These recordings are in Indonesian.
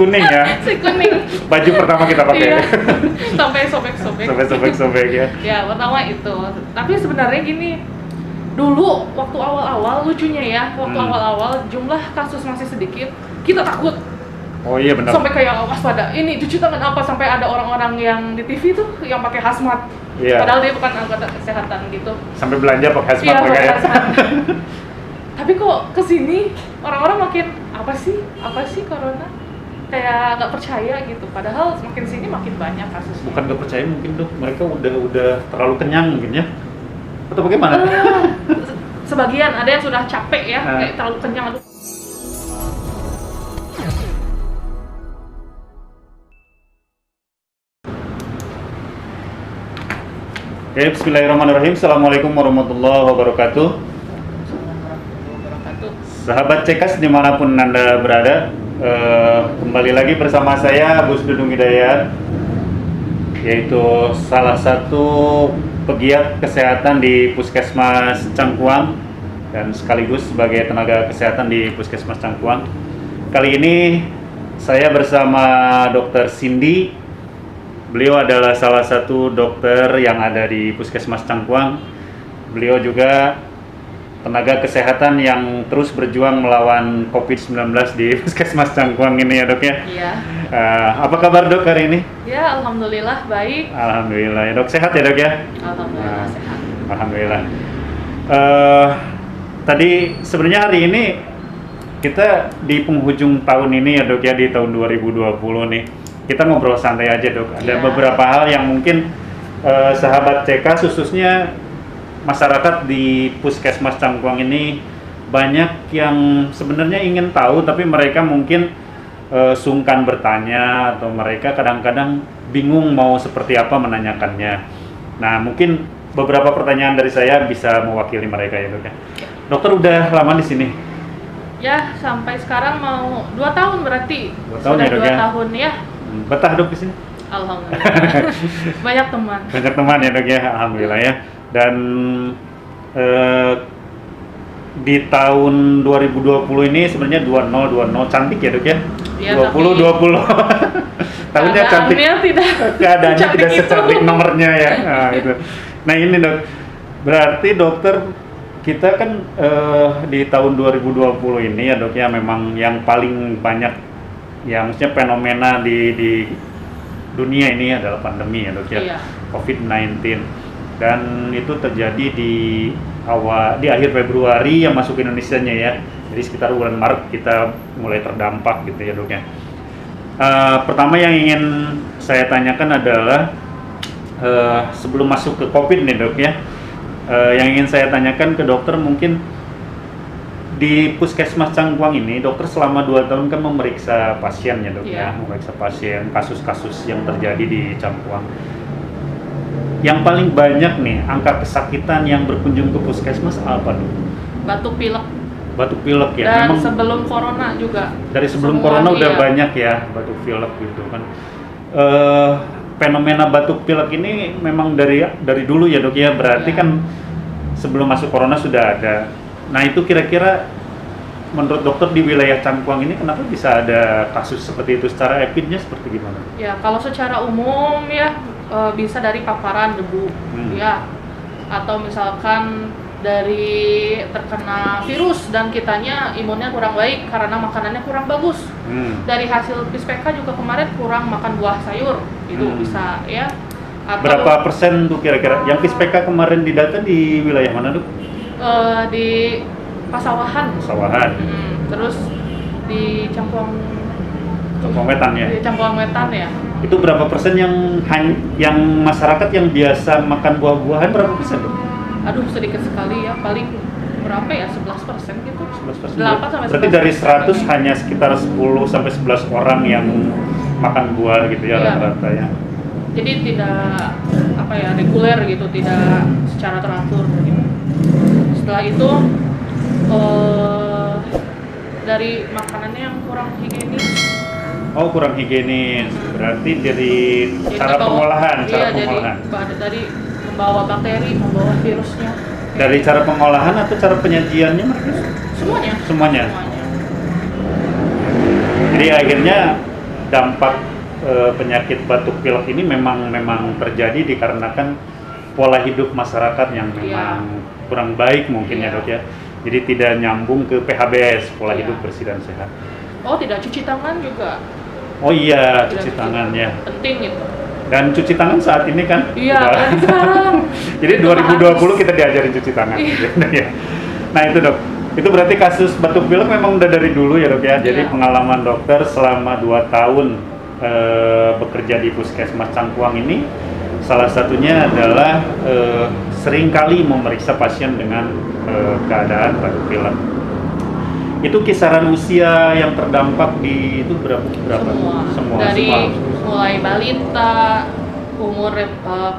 kuning ya. Si kuning. Baju pertama kita pakai. Iya. Sampai sobek-sobek. Sampai sobek-sobek ya. Ya, pertama itu. Tapi sebenarnya gini, dulu waktu awal-awal lucunya ya, waktu awal-awal jumlah kasus masih sedikit, kita takut. Oh iya benar. Sampai kayak waspada. Ini cuci tangan apa, sampai ada orang-orang yang di TV tuh yang pakai hazmat. Iya. Padahal dia bukan anggota kesehatan gitu. Sampai belanja pakai hazmat Iya, mereka pakai ya. hazmat. Tapi kok kesini orang-orang makin apa sih corona? Kayak nggak percaya gitu. Padahal semakin sini makin banyak kasusnya. Bukan gak percaya mungkin Dok, mereka udah terlalu kenyang mungkin ya. Atau bagaimana? Sebagian ada yang sudah capek ya, kayak terlalu kenyang. Aduh. Oke, bismillahirrahmanirrahim. Assalamualaikum warahmatullahi wabarakatuh. Sahabat Cekas dimanapun Anda berada, kembali lagi bersama saya Gus Dudung Hidayat, yaitu salah satu pegiat kesehatan di Puskesmas Cangkuang dan sekaligus sebagai tenaga kesehatan di Puskesmas Cangkuang. Kali ini saya bersama Dr. Cindy. Beliau adalah salah satu dokter yang ada di Puskesmas Cangkuang. Beliau juga tenaga kesehatan yang terus berjuang melawan COVID-19 di Puskesmas Cangkuang ini ya Dok ya? Iya. Apa kabar Dok hari ini? Ya, alhamdulillah baik. Alhamdulillah ya Dok, sehat ya Dok ya? Alhamdulillah sehat. Alhamdulillah. Tadi sebenarnya hari ini kita di penghujung tahun ini ya Dok ya, di tahun 2020 nih. Kita ngobrol santai aja Dok. Ada beberapa hal yang mungkin sahabat CK khususnya masyarakat di Puskesmas Cangkuang ini banyak yang sebenarnya ingin tahu, tapi mereka mungkin sungkan bertanya atau mereka kadang-kadang bingung mau seperti apa menanyakannya. Nah, mungkin beberapa pertanyaan dari saya bisa mewakili mereka ya Dok ya. Dokter udah lama di sini? Ya, sampai sekarang mau 2 tahun berarti. 2 tahun sudah ya Dok 2 ya? tahun ya. Betah Dok di sini? Alhamdulillah. Banyak teman. Banyak teman ya Dok ya, alhamdulillah ya. Dan di tahun 2020 ini sebenarnya 2020 cantik ya Dok ya? Ya 2020 tahunnya cantik. Keadaannya cantik tidak secantik nomornya ya. Nah, itu. Nah ini Dok, berarti dokter kita kan di tahun 2020 ini ya Dok ya, memang yang paling banyak yang maksudnya fenomena di dunia ini adalah pandemi ya Dok ya, iya. COVID-19, dan itu terjadi di akhir Februari yang masuk Indonesianya ya, jadi sekitar bulan Maret kita mulai terdampak gitu ya Dok ya. Pertama yang ingin saya tanyakan adalah sebelum masuk ke COVID nih Dok ya, yang ingin saya tanyakan ke dokter, mungkin di Puskesmas Cangkuang ini dokter selama 2 tahun kan memeriksa pasien ya Dok ya, memeriksa pasien, kasus-kasus yang terjadi di Cangkuang. Yang paling banyak nih angka kesakitan yang berkunjung ke puskesmas apa Dok? Batuk pilek. Batuk pilek ya. Dan memang sebelum corona juga. dari sebelum Semua, corona udah iya. banyak ya batuk pilek gitu kan. Fenomena batuk pilek ini memang dari dulu ya Dok ya, berarti kan sebelum masuk corona sudah ada. Nah itu kira-kira menurut dokter di wilayah Cangkuang ini kenapa bisa ada kasus seperti itu, secara epidnya seperti gimana? Ya kalau secara umum ya bisa dari paparan debu ya, atau misalkan dari terkena virus dan kitanya imunnya kurang baik karena makanannya kurang bagus. Dari hasil PISPK juga kemarin kurang makan buah sayur, itu bisa ya. Atau, berapa persen tuh kira-kira yang PISPK kemarin didata di wilayah mana Dok? Di Pasawahan. Terus di Cangkuang Wetan ya. Di Cangkuang Wetan ya. Itu berapa persen yang masyarakat yang biasa makan buah-buahan, berapa persen Dok? Aduh sedikit sekali ya, paling berapa ya, 11% gitu. 11%. 8 sampai 11%. Berarti dari 100 hanya sekitar 10 sampai 11 orang yang makan buah gitu ya rata-rata ya. Jadi tidak reguler gitu, tidak secara teratur gitu. Setelah itu dari makanannya yang kurang higienis. Oh, kurang higienis. Berarti dari cara pengolahan, dari membawa bakteri, membawa virusnya. Dari cara pengolahan atau cara penyajiannya mereka? Semuanya. Jadi akhirnya dampak penyakit batuk pilek ini memang terjadi dikarenakan pola hidup masyarakat yang memang kurang baik mungkin ya dok ya. Jadi tidak nyambung ke PHBS, pola hidup bersih dan sehat. Oh, tidak cuci tangan juga? Oh iya, cuci tangan ya. Penting itu. Dan cuci tangan saat ini kan? Iya, kan sekarang. Jadi 2020 kita diajarin cuci tangan. Iya. Nah itu dok, itu berarti kasus batuk pilek memang udah dari dulu ya dok ya. Jadi pengalaman dokter selama 2 tahun bekerja di Puskesmas Cangkuang ini, salah satunya adalah seringkali memeriksa pasien dengan keadaan batuk pilek. Itu kisaran usia yang terdampak di itu berapa? Semua. Dari mulai balita, umur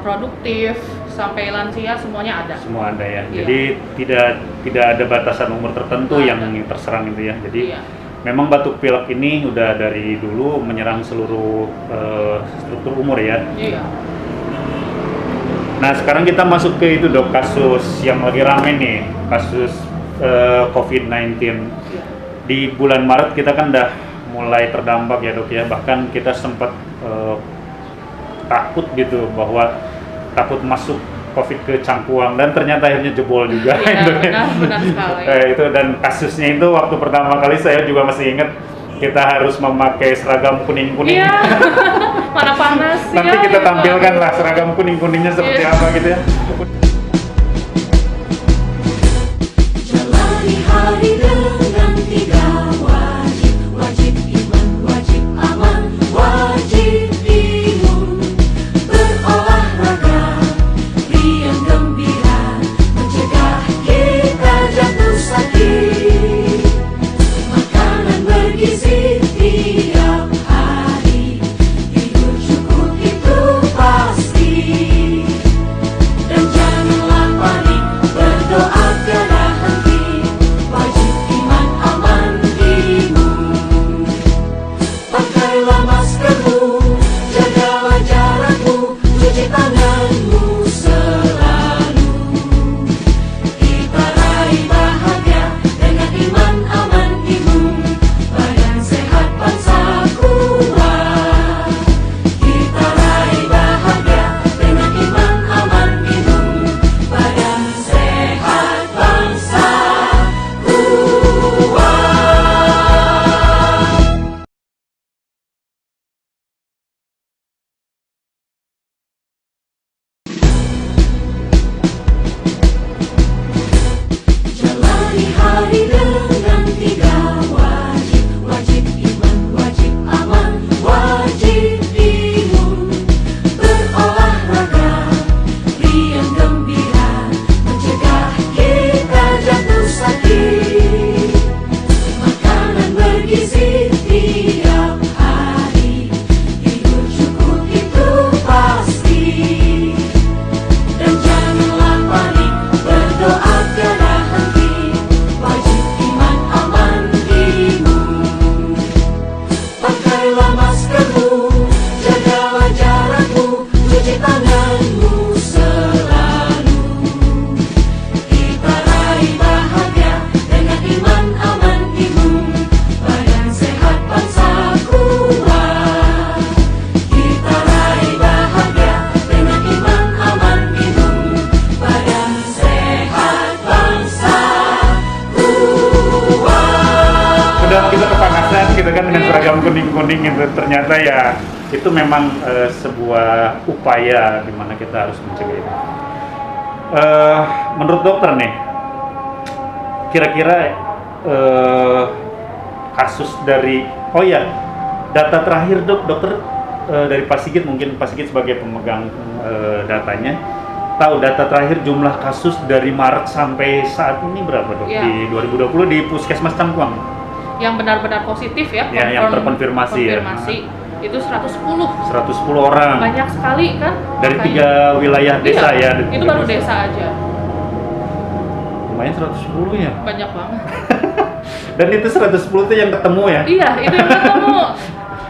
produktif sampai lansia semuanya ada. Semua ada ya. Jadi tidak ada batasan umur tertentu yang terserang itu ya. Jadi memang batuk pilek ini udah dari dulu menyerang seluruh struktur umur ya. Iya. Nah sekarang kita masuk ke itu dok, kasus yang lagi rame nih, kasus COVID-19. Di bulan Maret kita kan udah mulai terdampak ya dok ya, bahkan kita sempat takut gitu bahwa takut masuk COVID ke Cangkuang dan ternyata akhirnya jebol juga. Iya, benar sekali. Itu dan kasusnya itu waktu pertama kali saya juga masih ingat kita harus memakai seragam kuning-kuning. Iya. Mana panas. Nanti kita tampilkan lah seragam kuning-kuningnya seperti apa gitu ya. Jalani hari dengan 3 wajib, wajib iman, wajib aman, wajib imun. Berolahraga, riang gembira, mencegah kita jatuh sakit. Makanan bergizi tiap hari, tidur cukup itu pasti. Dan janganlah panik, berdoa tiada henti, wajib iman aman imun. Pakailah maskermu, jagalah jarakmu, cuci tanganmu selalu. Kita raih bahagia dengan iman aman imun, badan sehat bangsa kuat. Kita raih bahagia dengan iman aman imun, badan sehat bangsa kuat. Jalani hari dengan 3 wajib, wajib iman, wajib aman, wajib imun. Berolahraga, riang gembira, mencegah kita jatuh sakit. Makanan bergizi tiap hari, tidur cukup itu pasti. Dan janganlah panik, berdoa tiada henti, wajib iman aman imun. Pakailah maskermu, jagalah jarakmu, cuci tanganmu selalu. Kita raih bahagia dengan iman aman imun, badan sehat bangsa kuat. Kita raih bahagia dengan iman aman imun, badan sehat bangsa kuat. Udah kita kepanasan gitu kan dengan seragam kuning-kuning itu, ternyata ya itu memang sebuah upaya di mana kita harus mencegah itu. Menurut dokter nih, kira-kira kasus dari data terakhir dokter dari Pak Sigit, mungkin Pak Sigit sebagai pemegang datanya tahu data terakhir jumlah kasus dari Maret sampai saat ini berapa dok? Iya. Di 2020 di Puskesmas Cangkuang Yang benar-benar positif ya, yang terkonfirmasi ya. Itu 110. 110 orang Banyak sekali kan? dari Makanya. 3 wilayah desa Iya, ya. itu baru desa aja. Lumayan 110 ya. Banyak banget. Dan itu 110 itu yang ketemu ya. Iya, itu yang ketemu.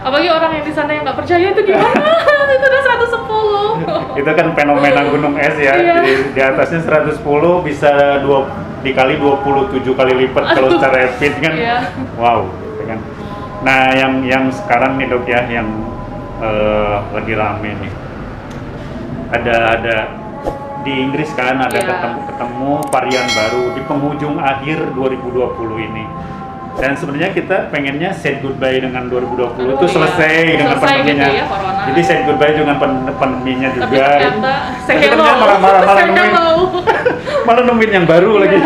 Apalagi orang yang di sana yang nggak percaya itu gimana? Itu udah 110. Itu kan fenomena gunung es ya. Iya. Di atasnya 110 bisa dikali 27 kali lipat kalau secara speed kan. Iya. Wow, gitu kan. Nah, yang sekarang nih dok ya, yang lagi rame nih, ada di Inggris kan, ada Iya. ketemu varian baru di penghujung akhir 2020 ini. Dan sebenarnya kita pengennya say goodbye dengan 2020 itu Aduh, selesai iya. dengan Selesai pandeminya. gitu ya, corona. Jadi say goodbye dengan pandeminya Tapi juga. ternyata say Tapi hello. ternyata malah Say nemuin, hello. malah nemuin yang baru lagi.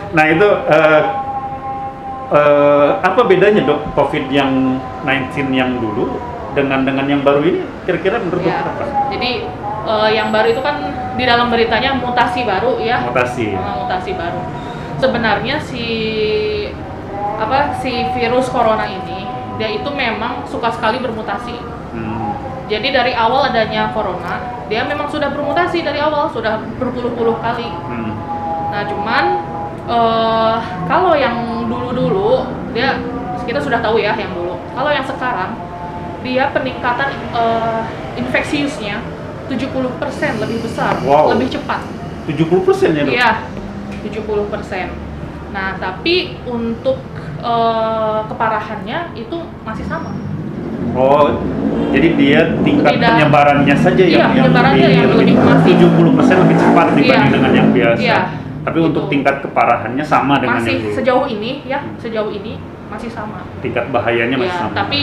Nah itu apa bedanya dok COVID yang 19 yang dulu dengan yang baru ini? Kira-kira menurut Ya, dokter apa? jadi yang baru itu kan di dalam beritanya mutasi baru ya. Mutasi. Mutasi baru. Sebenarnya si virus corona ini dia itu memang suka sekali bermutasi. Jadi dari awal adanya corona, dia memang sudah bermutasi dari awal, sudah berpuluh-puluh kali. Nah, cuman kalau yang dulu-dulu dia kita sudah tahu ya yang dulu. Kalau yang sekarang dia peningkatan infeksiusnya 70% lebih besar, Wow. lebih cepat. 70% ya dok? Iya, 70%. Nah, tapi untuk keparahannya itu masih sama. Oh, jadi dia tingkat Tidak. penyebarannya saja Iya, penyebarannya yang lebih masif. 70% lebih cepat dibanding Iya. dengan yang biasa. Iya. Tapi Gitu. untuk tingkat keparahannya sama dengan Masih yang dulu. sejauh ini ya, sejauh ini masih sama. Tingkat bahayanya masih Ya, sama. tapi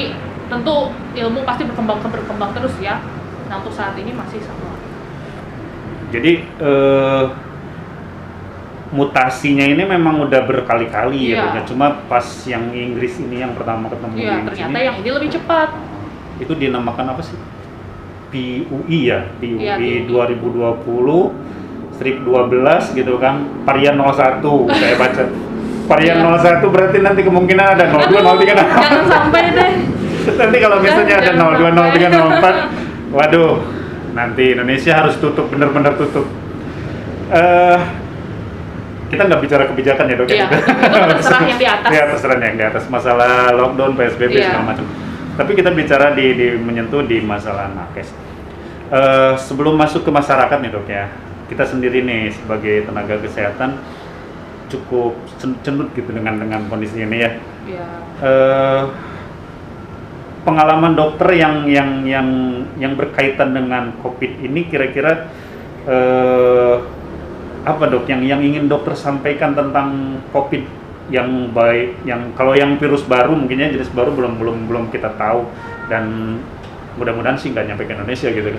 tentu ilmu pasti berkembang terus ya. Nah, untuk saat ini masih sama. Jadi mutasinya ini memang udah berkali-kali ya, Iya. Dok, ya. Cuma pas yang Inggris ini yang pertama ketemu di Iya, Inggris ternyata ini, yang ini lebih cepat. itu dinamakan apa sih? PUI ya, PUI Iya, PUI. 2020 strip 12 gitu kan, varian 01 saya baca. Varian Iya. 01 berarti nanti kemungkinan ada 02, 03. Jangan sampai deh. Nanti kalau misalnya ada Jangan 02, sampai. 03, 04, waduh, nanti Indonesia harus tutup, bener-bener tutup. Kita nggak bicara kebijakan ya dok. Iya, ya? itu terserah yang di atas. Ya, terserah yang di atas, masalah lockdown, PSBB Iya. segala macam. Tapi kita bicara di menyentuh di masalah nakes. Sebelum masuk ke masyarakat nih dok ya, kita sendiri nih sebagai tenaga kesehatan cukup cenut gitu dengan kondisi ini ya. Iya. Pengalaman dokter yang berkaitan dengan COVID ini kira-kira apa dok yang ingin dokter sampaikan tentang COVID yang baik, yang kalau yang virus baru mungkinnya jenis baru belum kita tahu, dan mudah-mudahan sih nggak nyampe ke Indonesia gitu.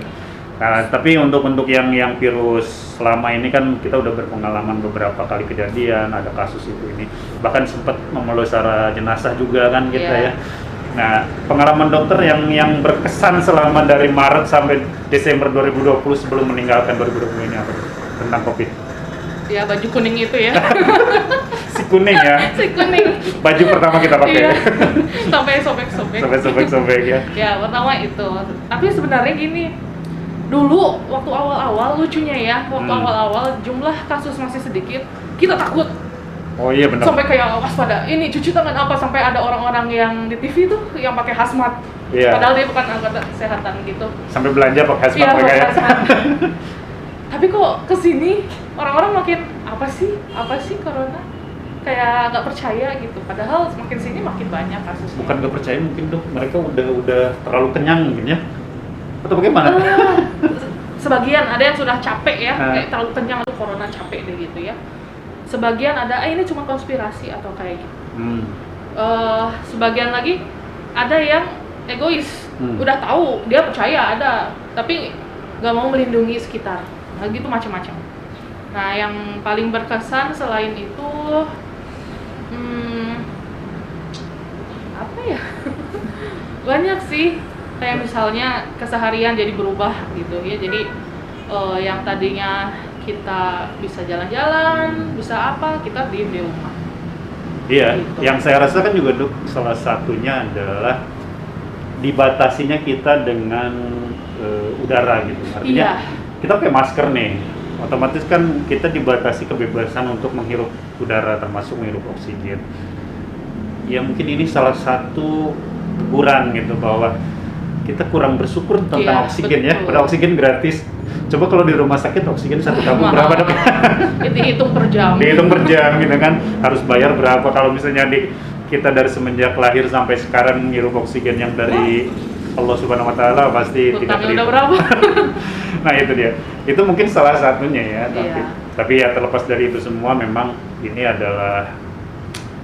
Nah, tapi untuk yang virus lama ini kan kita udah berpengalaman beberapa kali kejadian, ada kasus itu ini, bahkan sempat memelihara jenazah juga kan kita Iya. ya. Nah, pengalaman dokter yang berkesan selama dari Maret sampai Desember 2020 sebelum meninggalkan 2020 ini apa tentang COVID? Ya, baju kuning itu ya. Si kuning ya, Si kuning. baju pertama kita pakai. Iya. Sampai sobek-sobek. Sampai sobek-sobek ya. Ya, pertama itu. Tapi sebenarnya gini, dulu waktu awal-awal lucunya ya, waktu awal-awal jumlah kasus masih sedikit, kita takut. Oh iya benar. Sampai kayak waspada. Ini cuci tangan apa, sampai ada orang-orang yang di TV tuh yang pakai hazmat. Iya. Padahal dia bukan anggota kesehatan gitu. Sampai belanja pakai hazmat Iya, mereka pakai ya. hazmat. Tapi kok kesini orang-orang makin apa sih corona? Kayak nggak percaya gitu. Padahal semakin sini makin banyak kasusnya. Bukan gak percaya mungkin dok, mereka udah terlalu kenyang mungkin ya. Atau bagaimana? Sebagian ada yang sudah capek ya, Ah. kayak terlalu kenyang tuh corona, capek deh gitu ya. Sebagian ada, ini cuma konspirasi atau kayak gitu. Sebagian lagi ada yang egois, udah tahu, dia percaya ada, tapi nggak mau melindungi sekitar. Nah gitu macam-macam. Nah yang paling berkesan selain itu, apa ya? Banyak sih. Kayak misalnya keseharian jadi berubah gitu ya. Jadi yang tadinya kita bisa jalan-jalan, bisa apa, kita diem di rumah. Iya, Gitu. yang saya rasa kan juga dok, salah satunya adalah dibatasinya kita dengan udara gitu. Artinya Iya. kita pakai masker nih, otomatis kan kita dibatasi kebebasan untuk menghirup udara, termasuk menghirup oksigen. Ya mungkin ini salah satu teguran gitu bahwa kita kurang bersyukur tentang Iya, oksigen ya. betul. Pada oksigen gratis. Coba kalau di rumah sakit oksigen satu tabung Mahal. berapa dok? Itu dihitung per jam. Dihitung per jam gitu kan, harus bayar berapa. Kalau misalnya kita dari semenjak lahir sampai sekarang menghirup oksigen yang dari Allah Subhanahu wa taala pasti tidak Utangnya udah terhitung. berapa? Nah, itu dia. Itu mungkin salah satunya ya, Iya. tapi ya terlepas dari itu semua memang ini adalah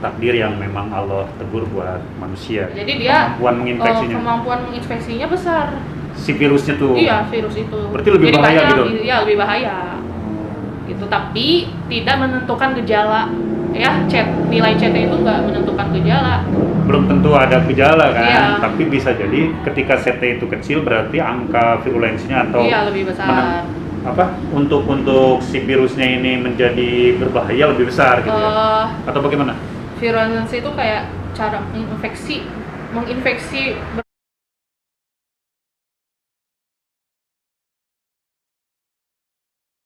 takdir yang memang Allah tegur buat manusia. Jadi dia kemampuan menginfeksinya. kemampuan menginfeksinya besar. Si virusnya tuh. Iya, virus itu. Berarti lebih Jadi bahaya banyak, gitu? Iya, lebih bahaya. Gitu, tapi tidak menentukan gejala. Ya, nilai CT itu nggak menentukan gejala. Belum tentu ada gejala kan, Iya. tapi bisa jadi ketika CT itu kecil berarti angka virulensinya atau Iya, lebih besar. untuk si virusnya ini menjadi berbahaya lebih besar gitu ya. Atau bagaimana? Virulensi itu kayak cara menginfeksi